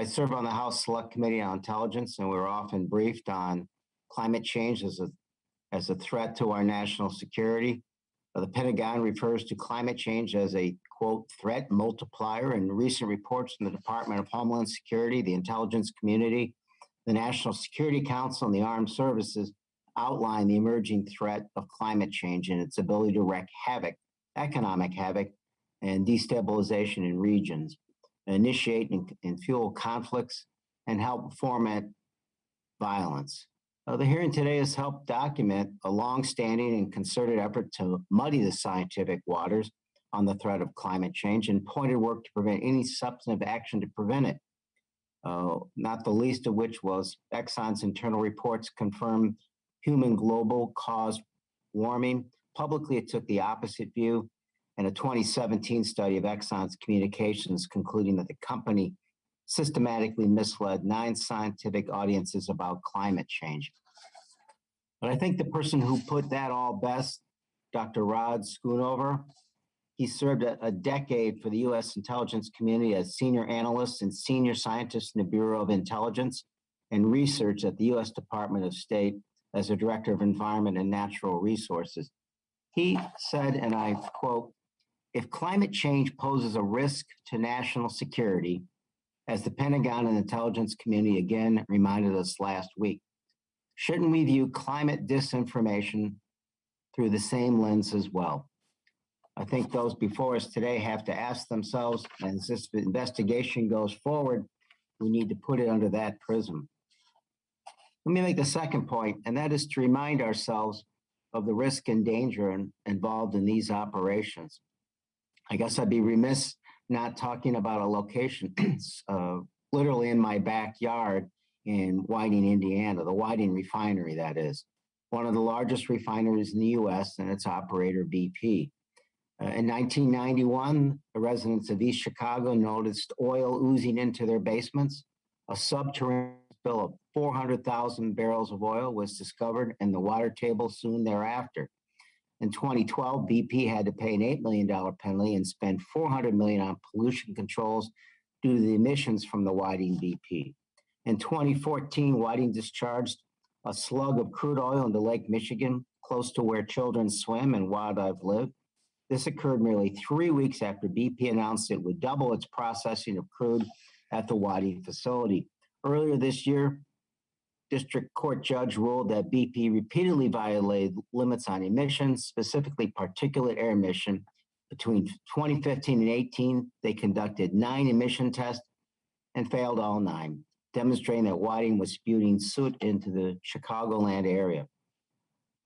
I serve on the House Select Committee on Intelligence, and we're often briefed on climate change as a threat to our national security. The Pentagon refers to climate change as a, quote, threat multiplier. And recent reports from the Department of Homeland Security, the intelligence community, the National Security Council, and the Armed Services outline the emerging threat of climate change and its ability to wreak havoc, economic havoc, and destabilization in regions, initiate and fuel conflicts, and help foment violence. The hearing today has helped document a long-standing and concerted effort to muddy the scientific waters on the threat of climate change and pointed work to prevent any substantive action to prevent it. Not the least of which was Exxon's internal reports confirmed human global caused warming. Publicly, it took the opposite view, and a 2017 study of Exxon's communications concluding that the company systematically misled 9 scientific audiences about climate change. But I think the person who put that all best, Dr. Rod Schoonover, he served a decade for the U.S. intelligence community as senior analyst and senior scientist in the Bureau of Intelligence and Research at the U.S. Department of State as a director of Environment and Natural Resources. He said, and I quote, "If climate change poses a risk to national security, as the Pentagon and intelligence community again reminded us last week, shouldn't we view climate disinformation through the same lens as well?" I think those before us today have to ask themselves, as this investigation goes forward, we need to put it under that prism. Let me make the second point, and that is to remind ourselves of the risk and danger involved in these operations. I guess I'd be remiss not talking about a location literally in my backyard in Whiting, Indiana, the Whiting refinery, that is, one of the largest refineries in the U.S. and its operator, BP. In 1991, the residents of East Chicago noticed oil oozing into their basements. A subterranean spill of 400,000 barrels of oil was discovered in the water table soon thereafter. In 2012, BP had to pay an $8 million penalty and spend $400 million on pollution controls due to the emissions from the Whiting BP. In 2014, Whiting discharged a slug of crude oil into Lake Michigan, close to where children swim and wildlife live. This occurred merely 3 weeks after BP announced it would double its processing of crude at the Whiting facility. Earlier this year, district court judge ruled that BP repeatedly violated limits on emissions, specifically particulate air emission. Between 2015 and 18, they conducted 9 emission tests and failed all 9, demonstrating that Whiting was spewing soot into the Chicagoland area.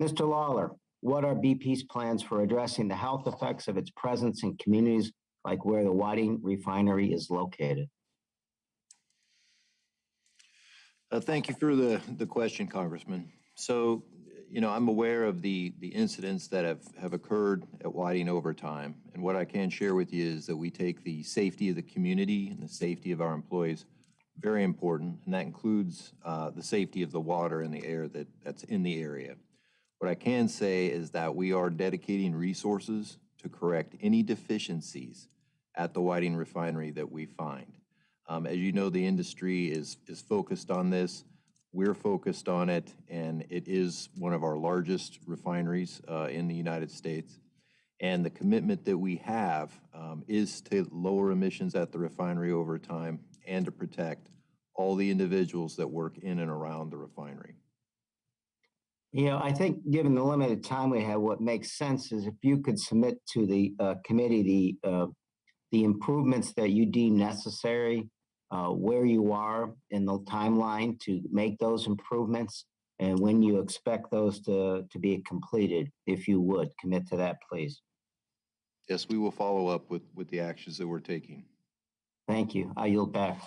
Mr. Lawler, what are BP's plans for addressing the health effects of its presence in communities like where the Whiting refinery is located? Thank you for the question, Congressman. So, I'm aware of the incidents that have occurred at Whiting over time. And what I can share with you is that we take the safety of the community and the safety of our employees very important, and that includes the safety of the water and the air that's in the area. What I can say is that we are dedicating resources to correct any deficiencies at the Whiting refinery that we find. As you know, the industry is focused on this. We're focused on it, and it is one of our largest refineries in the United States. And the commitment that we have is to lower emissions at the refinery over time and to protect all the individuals that work in and around the refinery. I think given the limited time we have, what makes sense is if you could submit to the committee the improvements that you deem necessary, where you are in the timeline to make those improvements, and when you expect those to be completed, if you would commit to that, please. Yes, we will follow up with the actions that we're taking. Thank you. I yield back.